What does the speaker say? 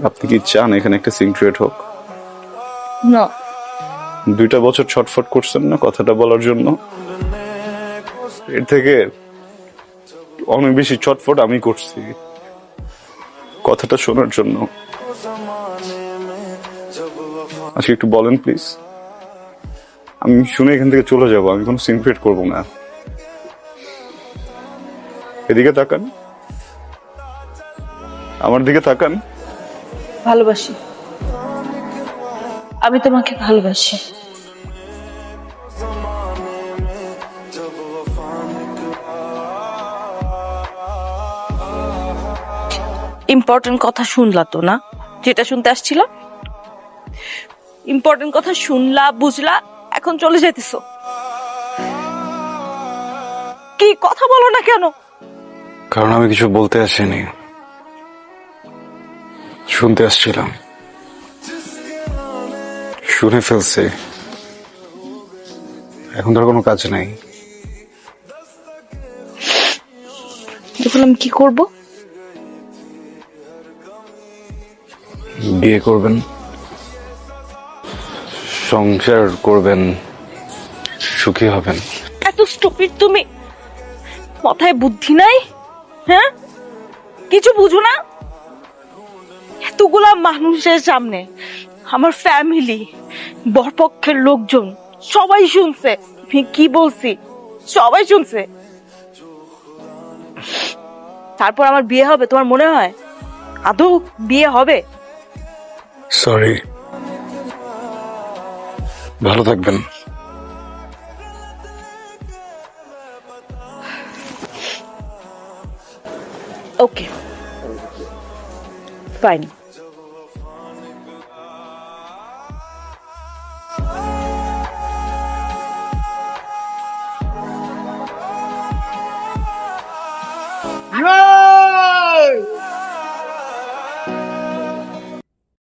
আপনি কি চান এখানে একটা সিন ক্রিয়েট হোক? না 2টা বছর ছটফট করছেন না কথাটা বলার জন্য, এর থেকে অনেক বেশি ছটফট আমি করছি কথাটা শোনার জন্য। আজকে একটু বলেন প্লিজ, আমি শুনে এখান থেকে চলে যাব, আমি কোনো সিন ক্রিয়েট করবো না। এদিকে তাকান, আমার দিকে তাকান। ভালোবাসি, আমি তোমাকে ভালোবাসি। ইম্পর্টেন্ট কথা শুনলা তো না, যেটা শুনতে আসছিল? ইম্পর্টেন্ট কথা শুনলা, বুঝলা, এখন চলে যাইতেছো। কি কথা বলো না কেন? কারণ আমি কিছু বলতে আসিনি, শুনতে আসছিলাম। শুনে ফেলছি, এখন তার কোনো কাজ নাই। এখন আমি কি করব? বিয়ে করবেন, সংসার করবেন, সুখী হবেন। এত স্টুপিড তুমি? মাথায় বুদ্ধি নাই? হ্যাঁ, কিছু বুঝো না? এতগুলা মানুষের সামনে আমার ফ্যামিলি, বরপক্ষের লোকজন সবাই শুনছে আমি কি বলছি, সবাই শুনছে। তারপর আমার বিয়ে হবে তোমার মনে হয়? আদৌ বিয়ে হবে? সরি, ভালো থাকবেন। ওকে, ফাইন।